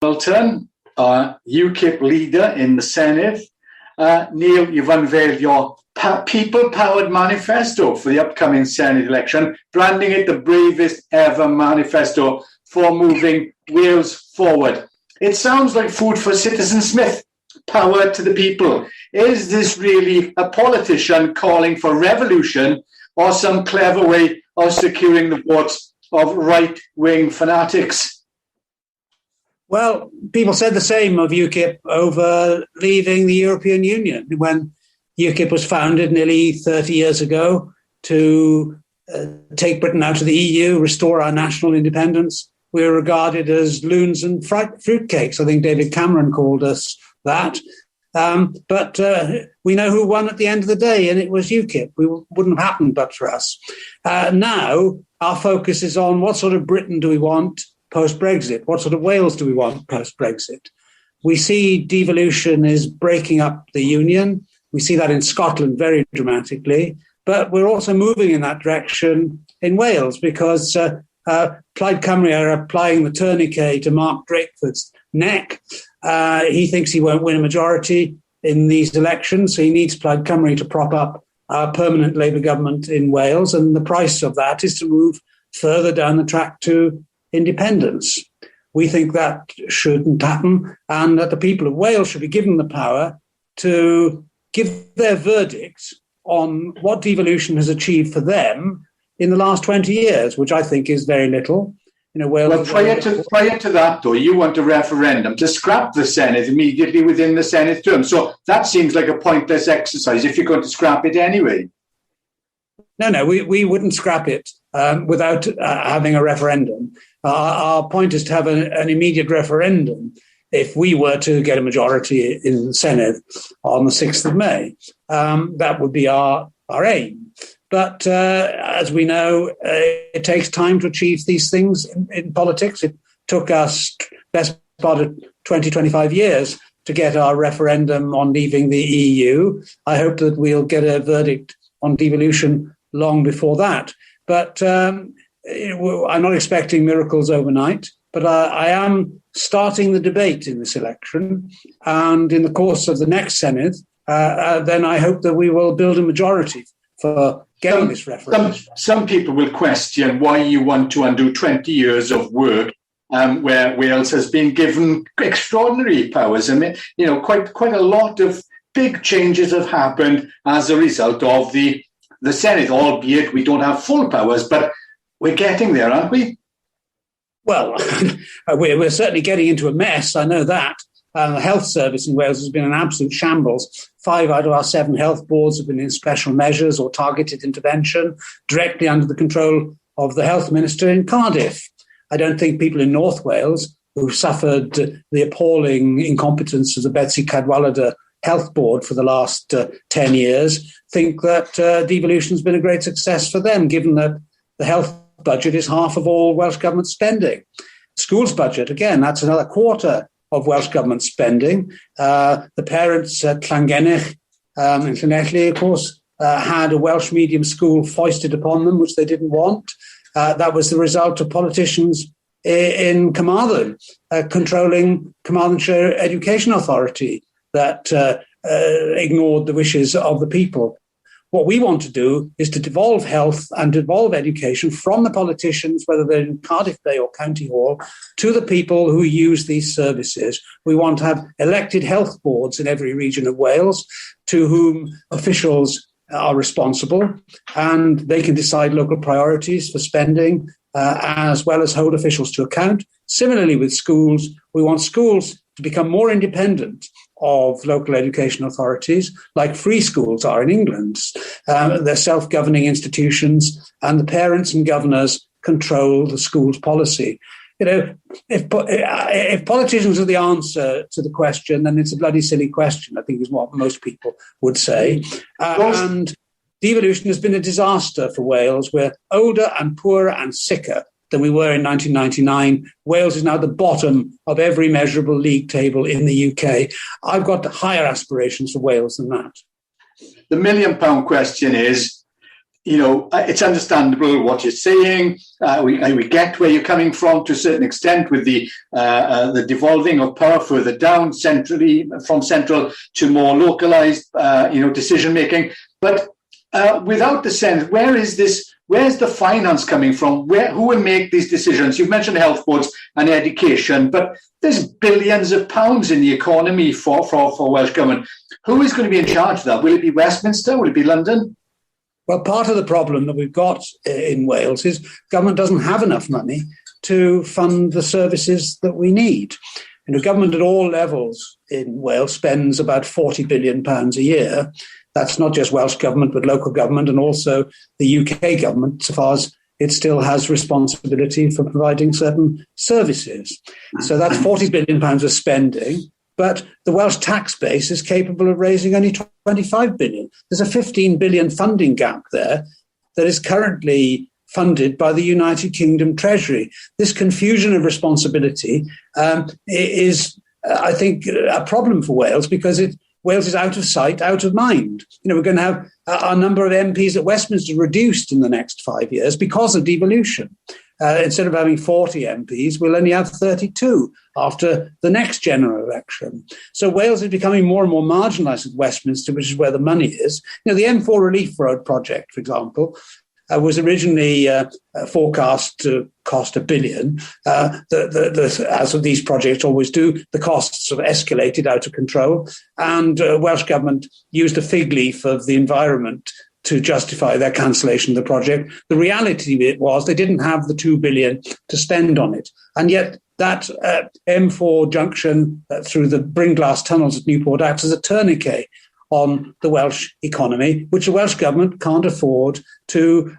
Hamilton, UKIP leader in the Senate. Neil, you've unveiled your people-powered manifesto for the upcoming Senate election, branding it the bravest ever manifesto for moving Wales forward. It sounds like food for Citizen Smith, power to the people. Is this really a politician calling for revolution or some clever way of securing the votes of right-wing fanatics? Well, people said the same of UKIP over leaving the European Union. When UKIP was founded nearly 30 years ago to take Britain out of the EU, restore our national independence, we were regarded as loons and fruitcakes. I think David Cameron called us that. But we know who won at the end of the day, and it was UKIP. We wouldn't have happened but for us. Now our focus is on what sort of Britain do we want post-Brexit? What sort of Wales do we want post-Brexit? We see devolution is breaking up the union. We see that in Scotland very dramatically. But we're also moving in that direction in Wales because Plaid Cymru are applying the tourniquet to Mark Drakeford's neck. He thinks he won't win a majority in these elections, so he needs Plaid Cymru to prop up a permanent Labour government in Wales. And the price of that is to move further down the track to independence. We think that shouldn't happen and that the people of Wales should be given the power to give their verdict on what devolution has achieved for them in the last 20 years, which I think is very little. Well, prior to that, though, you want a referendum to scrap the Senate immediately within the Senate term. So that seems like a pointless exercise if you're going to scrap it anyway. No, we wouldn't scrap it without having a referendum. Our point is to have an immediate referendum if we were to get a majority in the Senate on the 6th of May. That would be our aim. But as we know, it takes time to achieve these things in politics. It took us best part of 20, 25 years to get our referendum on leaving the EU. I hope that we'll get a verdict on devolution long before that. But I'm not expecting miracles overnight, but I am starting the debate in this election. And in the course of the next Senate, then I hope that we will build a majority for getting this referendum. Some people will question why you want to undo 20 years of work where Wales has been given extraordinary powers. I mean, quite a lot of big changes have happened as a result of the Senate, albeit we don't have full powers, but we're getting there, aren't we? Well, we're certainly getting into a mess, I know that. The health service in Wales has been an absolute shambles. 5 out of our 7 health boards have been in special measures or targeted intervention directly under the control of the health minister in Cardiff. I don't think people in North Wales who suffered the appalling incompetence of the Betsy Cadwaladr health board for the last 10 years think that devolution has been a great success for them, given that the health budget is half of all Welsh Government spending. Schools budget, again, that's another quarter of Welsh Government spending. The parents at Llanelli in Llanelli, of course, had a Welsh medium school foisted upon them, which they didn't want. That was the result of politicians in Carmarthen controlling Carmarthenshire Education Authority that ignored the wishes of the people. What we want to do is to devolve health and devolve education from the politicians, whether they're in Cardiff Bay or County Hall, to the people who use these services. We want to have elected health boards in every region of Wales to whom officials are responsible, and they can decide local priorities for spending as well as hold officials to account. Similarly with schools, we want schools to become more independent of local education authorities, like free schools are in England. They're self-governing institutions, and the parents and governors control the school's policy. If politicians are the answer to the question, then it's a bloody silly question, I think is what most people would say. And devolution has been a disaster for Wales. We're older and poorer and sicker than we were in 1999. Wales is now the bottom of every measurable league table in the UK. I've got higher aspirations for Wales than that. The £1 million question is, it's understandable what you're saying. We get where you're coming from to a certain extent with the devolving of power further down centrally, from central to more localized, decision making. But without the Senate, where's the finance coming from? Who will make these decisions? You've mentioned health boards and education, but there's billions of pounds in the economy for Welsh Government. Who is going to be in charge of that? Will it be Westminster? Will it be London? Well, part of the problem that we've got in Wales is government doesn't have enough money to fund the services that we need. Government at all levels in Wales spends about £40 billion a year. That's not just Welsh Government, but local government and also the UK government, so far as it still has responsibility for providing certain services. So that's £40 billion of spending. But the Welsh tax base is capable of raising only 25 billion. There's a 15 billion funding gap there that is currently funded by the United Kingdom Treasury. This confusion of responsibility is, I think, a problem for Wales because Wales is out of sight, out of mind. We're going to have our number of MPs at Westminster reduced in the next 5 years because of devolution. Instead of having 40 MPs, we'll only have 32 after the next general election. So Wales is becoming more and more marginalised at Westminster, which is where the money is. The M4 Relief Road project, for example, was originally forecast to cost £1 billion. As these projects always do, the costs have escalated out of control, and Welsh Government used a fig leaf of the environment to justify their cancellation of the project. The reality of it was they didn't have the £2 billion to spend on it. And yet that M4 junction through the Bringlass tunnels at Newport acts as a tourniquet on the Welsh economy, which the Welsh Government can't afford to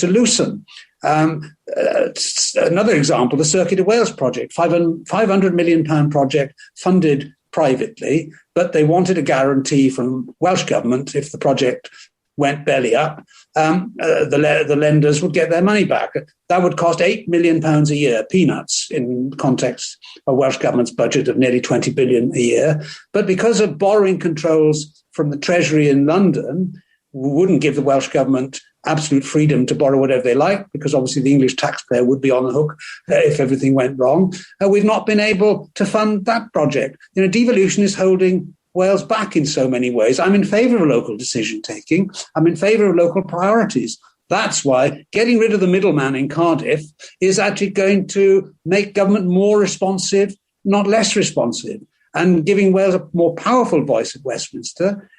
loosen. Another example, the Circuit of Wales project, £500 million project funded privately, but they wanted a guarantee from Welsh Government if the project went belly up, the lenders would get their money back. That would cost £8 million a year, peanuts in context of Welsh Government's budget of nearly £20 billion a year. But because of borrowing controls from the Treasury in London, we wouldn't give the Welsh Government absolute freedom to borrow whatever they like, because obviously the English taxpayer would be on the hook if everything went wrong. We've not been able to fund that project. Devolution is holding Wales back in so many ways. I'm in favour of local decision-taking. I'm in favour of local priorities. That's why getting rid of the middleman in Cardiff is actually going to make government more responsive, not less responsive. And giving Wales a more powerful voice at Westminster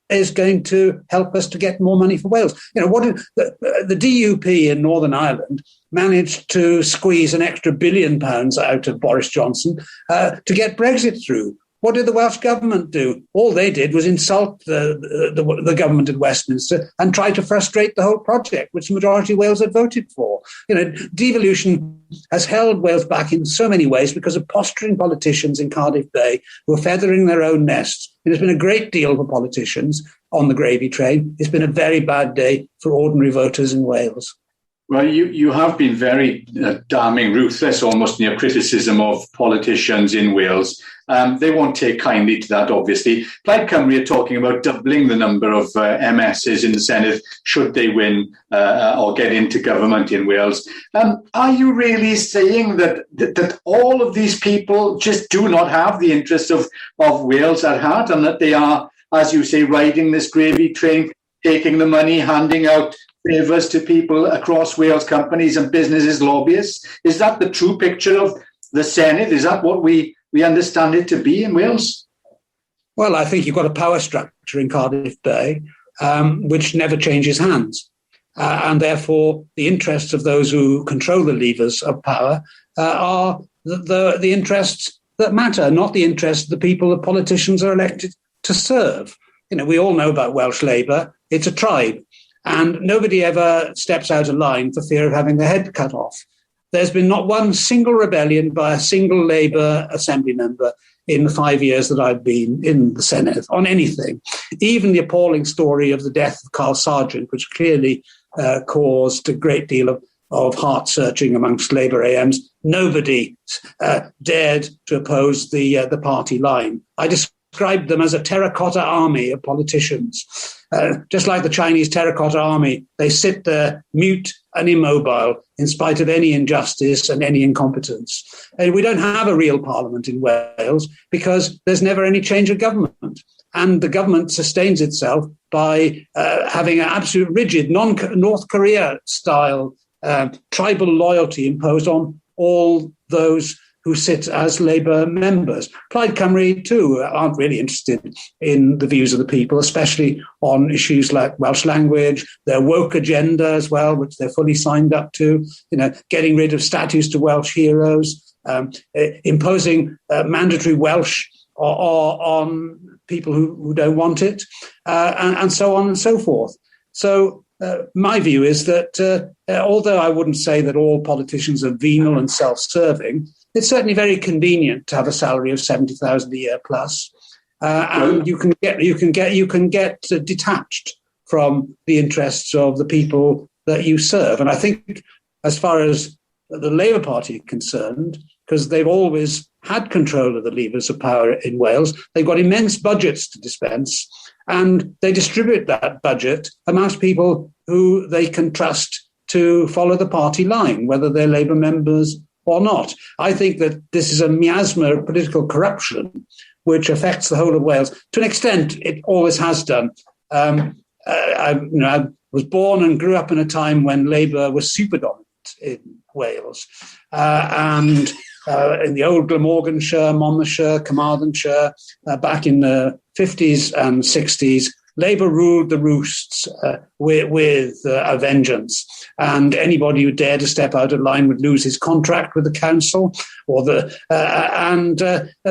is going to help us to get more money for Wales. The DUP in Northern Ireland managed to squeeze an extra £1 billion out of Boris Johnson to get Brexit through. What did the Welsh Government do? All they did was insult the government at Westminster and try to frustrate the whole project, which the majority of Wales had voted for. Devolution has held Wales back in so many ways because of posturing politicians in Cardiff Bay who are feathering their own nests. It has been a great deal for politicians on the gravy train. It's been a very bad day for ordinary voters in Wales. Well, you have been very damning, ruthless almost in your criticism of politicians in Wales. They won't take kindly to that, obviously. Plaid Cymru are talking about doubling the number of MSs in the Senedd should they win or get into government in Wales. Are you really saying that all of these people just do not have the interests of Wales at heart, and that they are, as you say, riding this gravy train, taking the money, handing out favours to people across Wales, companies and businesses, lobbyists? Is that the true picture of the Senedd? Is that what we understand it to be in Wales? Well, I think you've got a power structure in Cardiff Bay which never changes hands. And therefore, the interests of those who control the levers of power are the interests that matter, not the interests of the people that politicians are elected to serve. We all know about Welsh Labour. It's a tribe. And nobody ever steps out of line for fear of having their head cut off. There's been not one single rebellion by a single Labour Assembly member in the 5 years that I've been in the Senedd on anything. Even the appalling story of the death of Carl Sargent, which clearly caused a great deal of heart-searching amongst Labour AMs, nobody dared to oppose the party line. I described them as a terracotta army of politicians. Just like the Chinese terracotta army, they sit there mute and immobile in spite of any injustice and any incompetence. And we don't have a real parliament in Wales because there's never any change of government. And the government sustains itself by having an absolute rigid North Korea-style tribal loyalty imposed on all those who sit as Labour members. Plaid Cymru, too, aren't really interested in the views of the people, especially on issues like Welsh language, their woke agenda as well, which they're fully signed up to, getting rid of statues to Welsh heroes, imposing mandatory Welsh on people who don't want it, and so on and so forth. So my view is that although I wouldn't say that all politicians are venal and self-serving, it's certainly very convenient to have a salary of 70,000 a year plus, and you can get detached from the interests of the people that you serve. And I think, as far as the Labour Party are concerned, because they've always had control of the levers of power in Wales, they've got immense budgets to dispense, and they distribute that budget amongst people who they can trust to follow the party line, whether they're Labour members or not. I think that this is a miasma of political corruption which affects the whole of Wales. To an extent, it always has done. I was born and grew up in a time when Labour was super dominant in Wales. And in the old Glamorganshire, Monmouthshire, Carmarthenshire, back in the 50s and 60s, Labour ruled the roosts with a vengeance, and anybody who dared to step out of line would lose his contract with the council,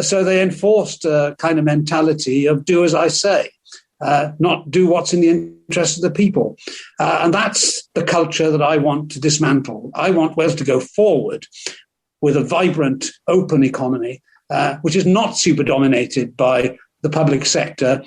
so they enforced a kind of mentality of do as I say, not do what's in the interest of the people, and that's the culture that I want to dismantle. I want Wales to go forward with a vibrant, open economy, which is not super dominated by the public sector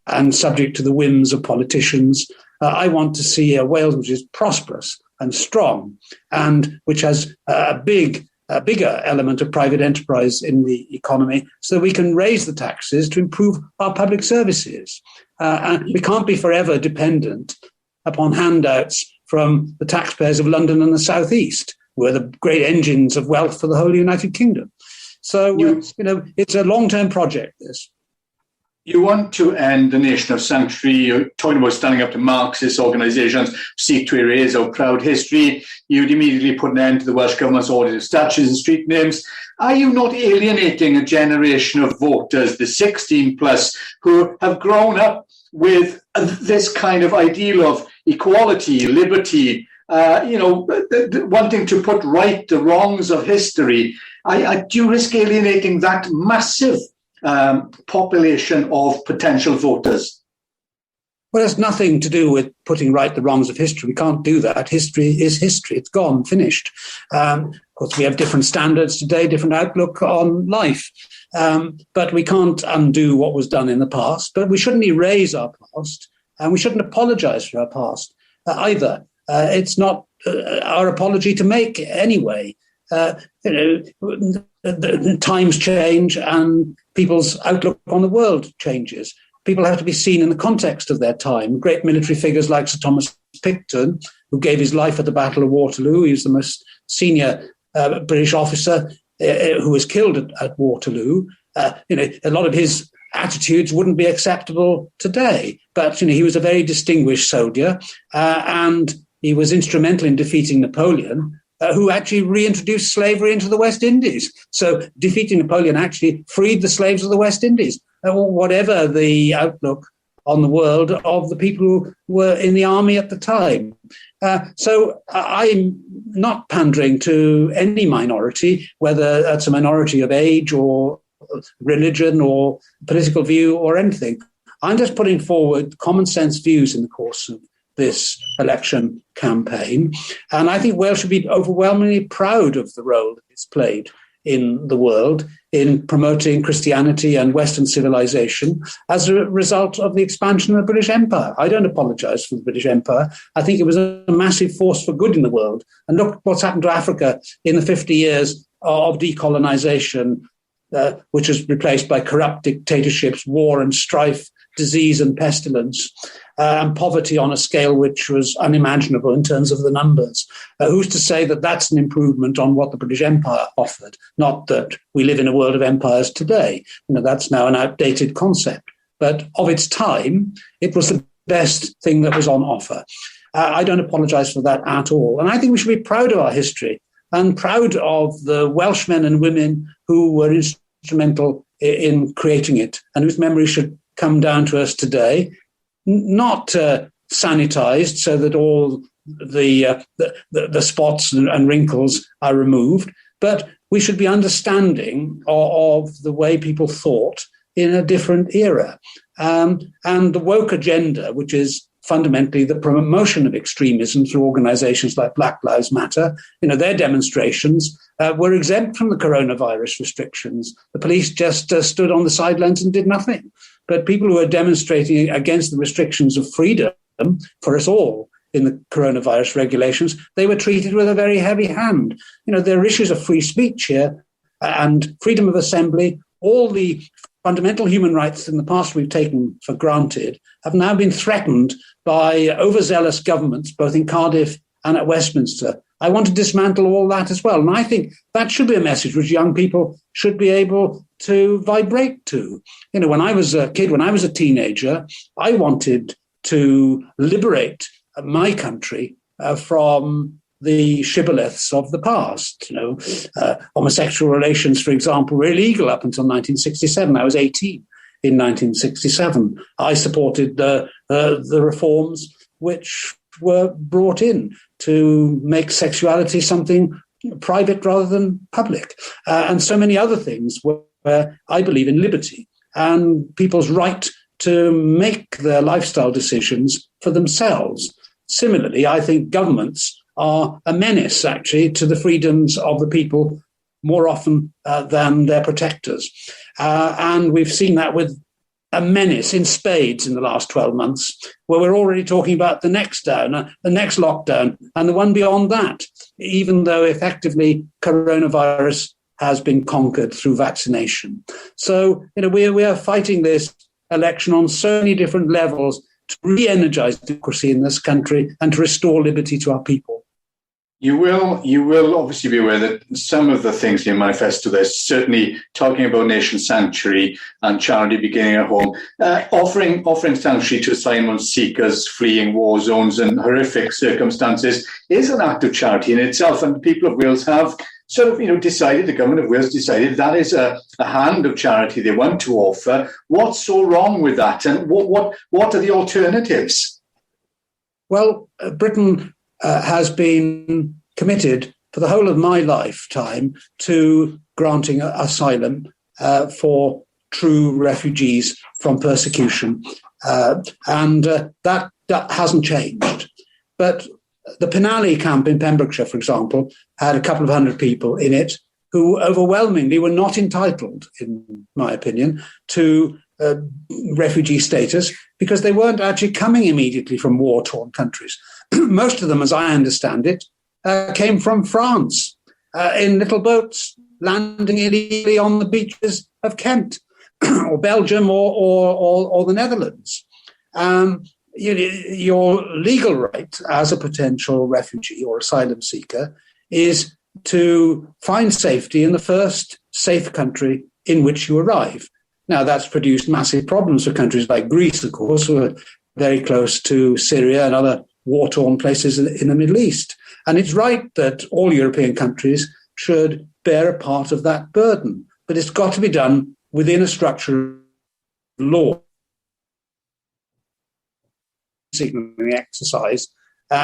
and subject to the whims of politicians. I want to see a Wales which is prosperous and strong, and which has a bigger element of private enterprise in the economy, so we can raise the taxes to improve our public services. And we can't be forever dependent upon handouts from the taxpayers of London and the South East, who are the great engines of wealth for the whole United Kingdom. So, it's a long-term project, this. You want to end the nation of sanctuary. You're talking about standing up to Marxist organisations, seek to erase our proud history. You'd immediately put an end to the Welsh Government's audit of statues and street names. Are you not alienating a generation of voters, the 16 plus, who have grown up with this kind of ideal of equality, liberty, wanting to put right the wrongs of history? Do you risk alienating that massive population of potential voters? Well, it's nothing to do with putting right the wrongs of history. We can't do that. History is history. It's gone, finished. Of course, we have different standards today, different outlook on life. But we can't undo what was done in the past. But we shouldn't erase our past, and we shouldn't apologise for our past either. It's not our apology to make anyway. The times change and people's outlook on the world changes. People have to be seen in the context of their time. Great military figures like Sir Thomas Picton, who gave his life at the Battle of Waterloo. He was the most senior British officer who was killed at Waterloo. A lot of his attitudes wouldn't be acceptable today, but he was a very distinguished soldier, and he was instrumental in defeating Napoleon, who actually reintroduced slavery into the West Indies. So defeating Napoleon actually freed the slaves of the West Indies, whatever the outlook on the world of the people who were in the army at the time. So I'm not pandering to any minority, whether that's a minority of age or religion or political view or anything. I'm just putting forward common sense views in the course of this election campaign. And I think Wales should be overwhelmingly proud of the role that it's played in the world in promoting Christianity and Western civilization as a result of the expansion of the British Empire. I don't apologise for the British Empire. I think it was a massive force for good in the world. And look what's happened to Africa in the 50 years of decolonisation. which was replaced by corrupt dictatorships, war and strife, disease and pestilence, and poverty on a scale which was unimaginable in terms of the numbers. Who's to say that that's an improvement on what the British Empire offered? Not that we live in a world of empires today. That's now an outdated concept. But of its time, it was the best thing that was on offer. I don't apologise for that at all. And I think we should be proud of our history and proud of the Welsh men and women who were instrumental in creating it and whose memory should come down to us today, not sanitised so that all the spots and wrinkles are removed, but we should be understanding of the way people thought in a different era. And the woke agenda, which is fundamentally the promotion of extremism through organizations like Black Lives Matter, their demonstrations were exempt from the coronavirus restrictions. The police just stood on the sidelines and did nothing. But people who were demonstrating against the restrictions of freedom for us all in the coronavirus regulations, they were treated with a very heavy hand. There are issues of free speech here and freedom of assembly. All the fundamental human rights in the past we've taken for granted have now been threatened by overzealous governments, both in Cardiff and at Westminster. I want to dismantle all that as well. And I think that should be a message which young people should be able to vibrate to. When I was a kid, when I was a teenager, I wanted to liberate my country from the shibboleths of the past. Homosexual relations, for example, were illegal up until 1967. I was 18 in 1967. I supported the reforms which were brought in to make sexuality something private rather than public, and so many other things where I believe in liberty and people's right to make their lifestyle decisions for themselves. Similarly, I think governments are a menace, actually, to the freedoms of the people more often than their protectors. And we've seen that with a menace in spades in the last 12 months, where we're already talking about the next lockdown, and the one beyond that, even though effectively coronavirus has been conquered through vaccination. So, we are fighting this election on so many different levels to re-energize democracy in this country and to restore liberty to our people. You will obviously be aware that some of the things in your manifesto, there's certainly talking about nation sanctuary and charity beginning at home, offering sanctuary to asylum seekers fleeing war zones and horrific circumstances is an act of charity in itself. And the people of Wales have sort of, decided, the government of Wales decided that is a hand of charity they want to offer. What's so wrong with that? And what are the alternatives? Well, Britain has been committed for the whole of my lifetime to granting asylum for true refugees from persecution. And that hasn't changed. But the Penally camp in Pembrokeshire, for example, had a couple of hundred people in it who overwhelmingly were not entitled, in my opinion, to refugee status because they weren't actually coming immediately from war-torn countries. Most of them, as I understand it, came from France in little boats, landing illegally on the beaches of Kent or Belgium or the Netherlands. Your legal right as a potential refugee or asylum seeker is to find safety in the first safe country in which you arrive. Now, that's produced massive problems for countries like Greece, of course, who are very close to Syria and other war-torn places in the Middle East. And it's right that all European countries should bear a part of that burden. But it's got to be done within a structure of law. Signaling exercise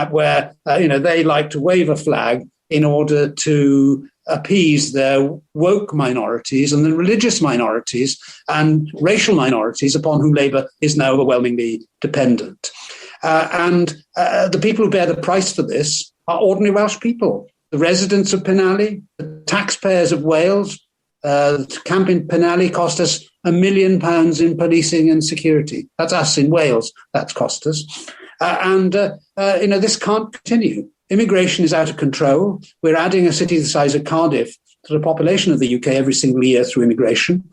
where they like to wave a flag in order to appease their woke minorities and the religious minorities and racial minorities upon whom Labour is now overwhelmingly dependent. And the people who bear the price for this are ordinary Welsh people, the residents of Penally, the taxpayers of Wales. The camp in Penally cost us £1 million in policing and security. That's us in Wales. That's cost us. This can't continue. Immigration is out of control. We're adding a city the size of Cardiff to the population of the UK every single year through immigration.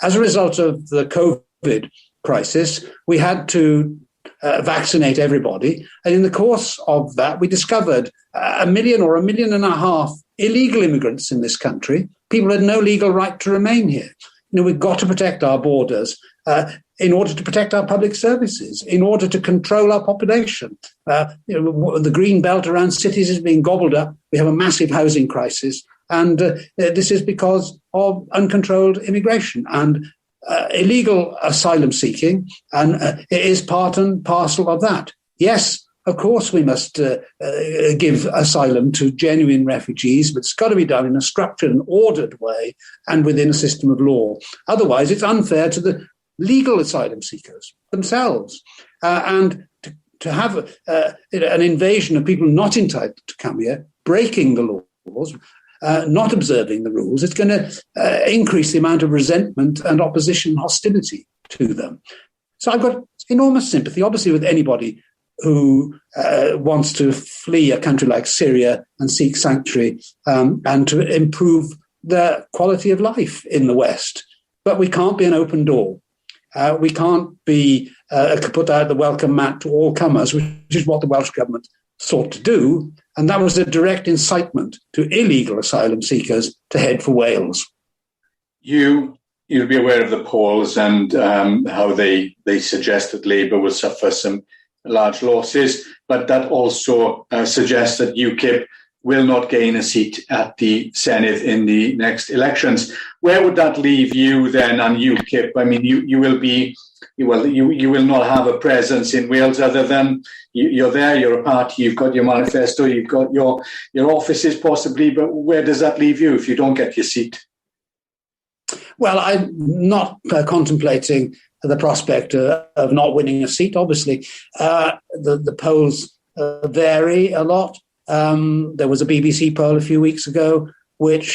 As a result of the COVID crisis, we had to vaccinate everybody. And in the course of that, we discovered 1 million or 1.5 million illegal immigrants in this country. People had no legal right to remain here. We've got to protect our borders in order to protect our public services, in order to control our population. The green belt around cities is being gobbled up. We have a massive housing crisis. And this is because of uncontrolled immigration and illegal asylum seeking. And it is part and parcel of that. Yes, of course, we must give asylum to genuine refugees, but it's got to be done in a structured and ordered way and within a system of law. Otherwise, it's unfair to the legal asylum seekers themselves. And to have an invasion of people not entitled to come here, breaking the laws, not observing the rules, it's going to increase the amount of resentment and opposition and hostility to them. So I've got enormous sympathy, obviously, with anybody who wants to flee a country like Syria and seek sanctuary and to improve their quality of life in the West. But we can't be an open door. We can't be put out the welcome mat to all comers, which is what the Welsh government sought to do. And that was a direct incitement to illegal asylum seekers to head for Wales. You'll be aware of the polls and how they suggest that Labour will suffer some large losses, but that also suggests that UKIP will not gain a seat at the Senedd in the next elections. Where would that leave you then and UKIP? I mean, you will not have a presence in Wales other than you're there, you're a party, you've got your manifesto, you've got your offices possibly, but where does that leave you if you don't get your seat? Well, I'm not contemplating the prospect of not winning a seat. Obviously, the polls vary a lot. There was a BBC poll a few weeks ago which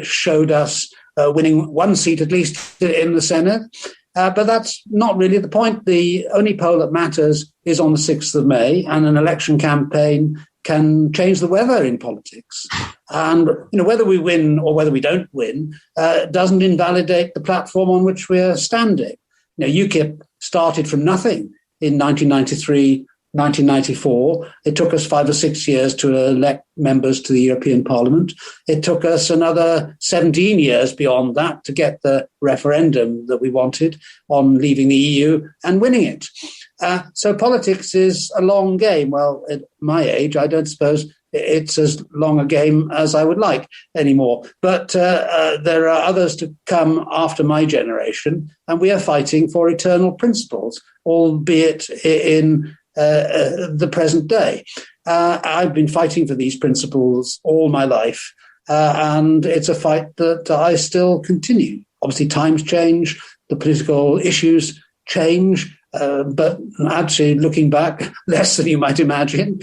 showed us winning one seat at least in the Senedd. But that's not really the point. The only poll that matters is on the 6th of May, and an election campaign can change the weather in politics. And whether we win or whether we don't win doesn't invalidate the platform on which we're standing. UKIP started from nothing in 1993, 1994. It took us 5 or 6 years to elect members to the European Parliament. It took us another 17 years beyond that to get the referendum that we wanted on leaving the EU and winning it. So politics is a long game. Well, at my age, I don't suppose it's as long a game as I would like anymore. But there are others to come after my generation, and we are fighting for eternal principles, albeit in the present day. I've been fighting for these principles all my life, and it's a fight that I still continue. Obviously, times change, the political issues change, but actually, looking back, less than you might imagine.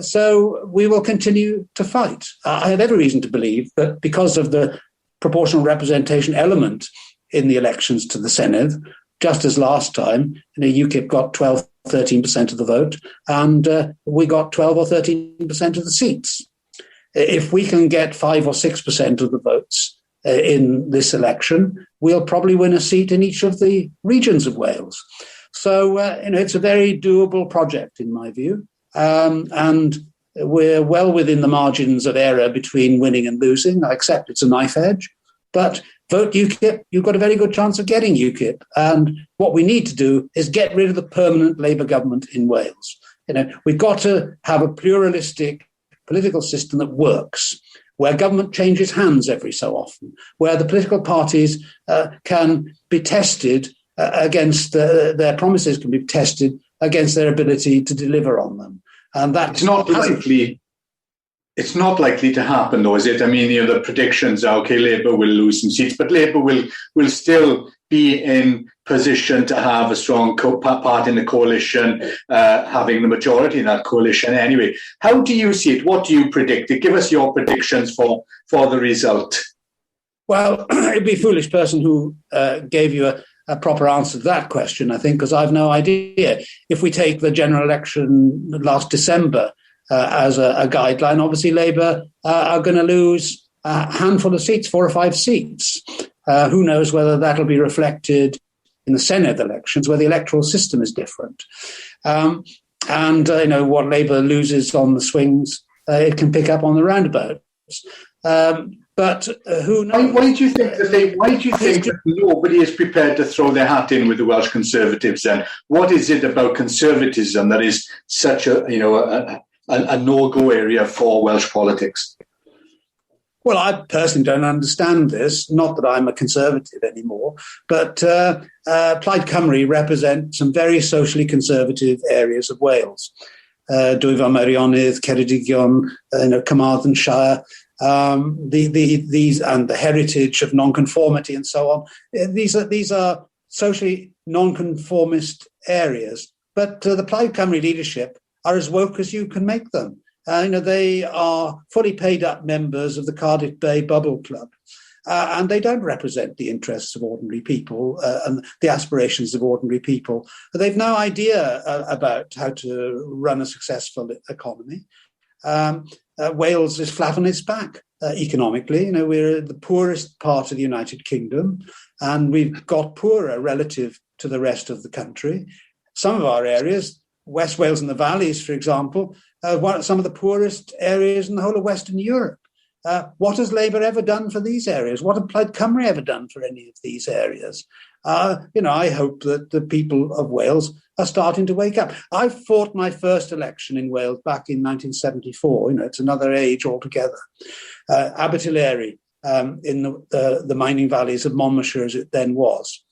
So we will continue to fight. I have every reason to believe that because of the proportional representation element in the elections to the Senedd, just as last time, UKIP got 12, 13% of the vote, and we got 12 or 13% of the seats. If we can get 5 or 6% of the votes in this election, we'll probably win a seat in each of the regions of Wales. So, it's a very doable project, in my view. And we're well within the margins of error between winning and losing. I accept it's a knife edge, but vote UKIP, you've got a very good chance of getting UKIP. And what we need to do is get rid of the permanent Labour government in Wales. We've got to have a pluralistic political system that works, where government changes hands every so often, where the political parties can be tested against their promises, can be tested against their ability to deliver on them. And that's It's not likely to happen, though, is it? I mean, the predictions are, okay, Labour will lose some seats, but Labour will still be in position to have a strong part in the coalition, having the majority in that coalition anyway. How do you see it? What do you predict? Give us your predictions for the result. Well, it'd be a foolish person who gave you a proper answer to that question, I think, because I've no idea. If we take the general election last December, as a guideline, obviously Labour are going to lose a handful of seats, 4 or 5 seats. Who knows whether that'll be reflected in the Senate elections, where the electoral system is different. What Labour loses on the swings, it can pick up on the roundabouts. But who knows? Why do you think that nobody is prepared to throw their hat in with the Welsh Conservatives? Then, what is it about conservatism that is such a no-go area for Welsh politics? Well, I personally don't understand this. Not that I'm a Conservative anymore, but Plaid Cymru represent some very socially conservative areas of Wales. Dwyfan Meirionnydd, Ceredigion, Carmarthenshire. These and the heritage of nonconformity and so on. These are socially nonconformist areas, but the Plaid Cymru leadership are as woke as you can make them. They are fully paid up members of the Cardiff Bay Bubble Club, and they don't represent the interests of ordinary people and the aspirations of ordinary people. They've no idea about how to run a successful economy. Wales is flat on its back economically. We're the poorest part of the United Kingdom, and we've got poorer relative to the rest of the country. Some of our areas, West Wales and the Valleys, for example, some of the poorest areas in the whole of Western Europe. What has Labour ever done for these areas? What have Plaid Cymru ever done for any of these areas? I hope that the people of Wales are starting to wake up. I fought my first election in Wales back in 1974. It's another age altogether. Abertillery in the mining valleys of Monmouthshire, as it then was.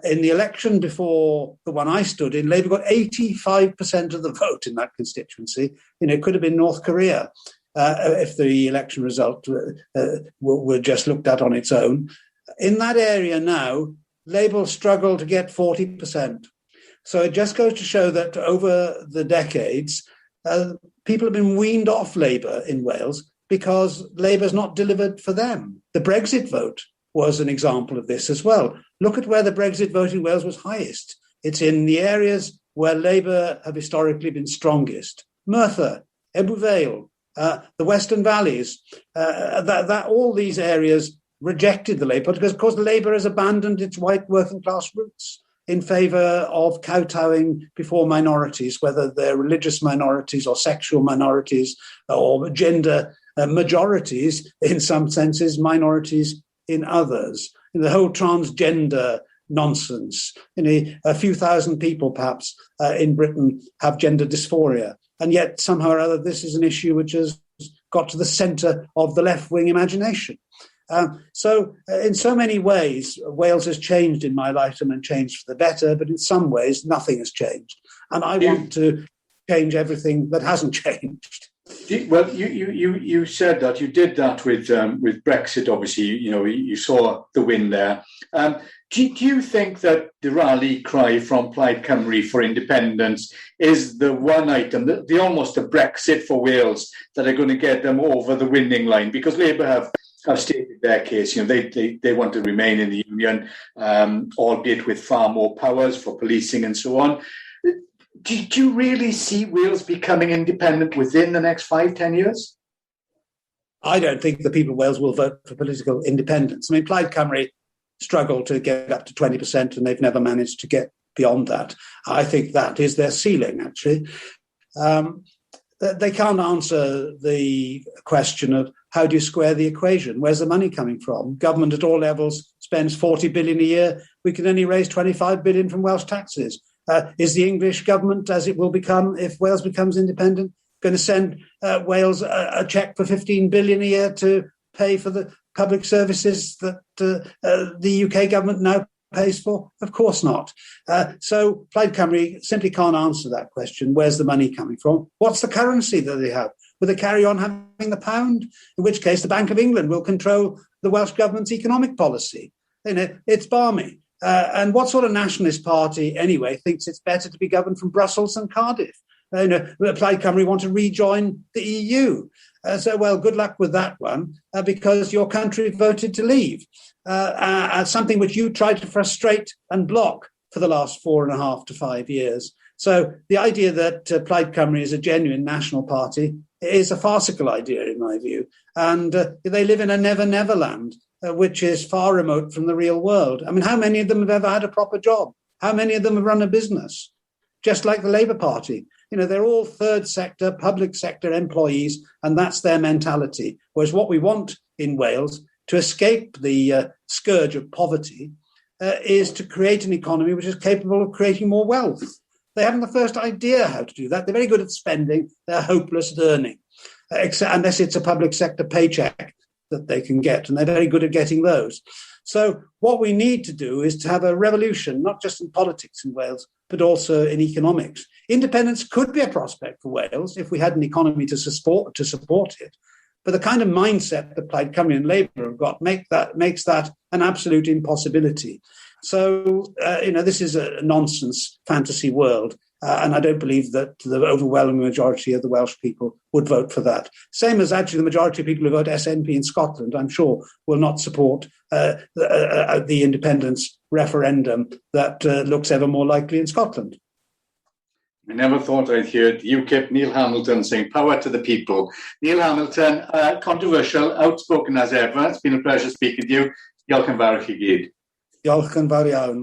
In the election before the one I stood in, Labour got 85% of the vote in that constituency. It could have been North Korea if the election result were just looked at on its own. In that area now, Labour struggle to get 40%. So it just goes to show that over the decades, people have been weaned off Labour in Wales because Labour's not delivered for them. The Brexit vote was an example of this as well. Look at where the Brexit vote in Wales was highest. It's in the areas where Labour have historically been strongest. Merthyr, Ebbw Vale, the Western Valleys, all these areas rejected the Labour because, of course, Labour has abandoned its white working class roots in favour of kowtowing before minorities, whether they're religious minorities or sexual minorities or gender majorities, in some senses, minorities in others. The whole transgender nonsense. A few thousand people, perhaps, in Britain have gender dysphoria. And yet, somehow or other, this is an issue which has got to the centre of the left-wing imagination. So in so many ways, Wales has changed in my lifetime and changed for the better, but in some ways, nothing has changed. And I want to change everything that hasn't changed. Well, you said that you did that with Brexit. Obviously, you saw the win there. Do you think that the rally cry from Plaid Cymru for independence is the one item, the almost a Brexit for Wales, that are going to get them over the winning line? Because Labour have stated their case. They want to remain in the union, albeit with far more powers for policing and so on. Do you really see Wales becoming independent within the next 5-10 years? I don't think the people of Wales will vote for political independence. Plaid Cymru struggled to get up to 20%, and they've never managed to get beyond that. I think that is their ceiling, actually. They can't answer the question of how do you square the equation? Where's the money coming from? Government at all levels spends 40 billion a year. We can only raise 25 billion from Welsh taxes. Is the English government, as it will become if Wales becomes independent, going to send Wales a cheque for 15 billion a year to pay for the public services that the UK government now pays for? Of course not. So Plaid Cymru simply can't answer that question. Where's the money coming from? What's the currency that they have? Will they carry on having the pound? In which case the Bank of England will control the Welsh government's economic policy. It's balmy. And what sort of nationalist party, anyway, thinks it's better to be governed from Brussels than Cardiff? Plaid Cymru want to rejoin the EU. Good luck with that one, because your country voted to leave. Something which you tried to frustrate and block for the last 4.5 to 5 years. So the idea that Plaid Cymru is a genuine national party is a farcical idea, in my view. And they live in a never land, which is far remote from the real world. I mean, how many of them have ever had a proper job? How many of them have run a business? Just like the Labour Party. They're all third sector, public sector employees, and that's their mentality. Whereas what we want in Wales, to escape the scourge of poverty, is to create an economy which is capable of creating more wealth. They haven't the first idea how to do that. They're very good at spending. They're hopeless at earning, unless it's a public sector paycheck that they can get, and they're very good at getting those. So what we need to do is to have a revolution, not just in politics in Wales, but also in economics. Independence could be a prospect for Wales if we had an economy to support it. But the kind of mindset that Plaid Cymru and Labour have got makes that an absolute impossibility. So, this is a nonsense fantasy world. And I don't believe that the overwhelming majority of the Welsh people would vote for that. Same as actually the majority of people who vote SNP in Scotland, I'm sure, will not support the independence referendum that looks ever more likely in Scotland. I never thought I'd hear UKIP Neil Hamilton saying power to the people. Neil Hamilton, controversial, outspoken as ever. It's been a pleasure speaking to you. Diolch yn fawr i chi gyd. Diolch yn fawr iawn.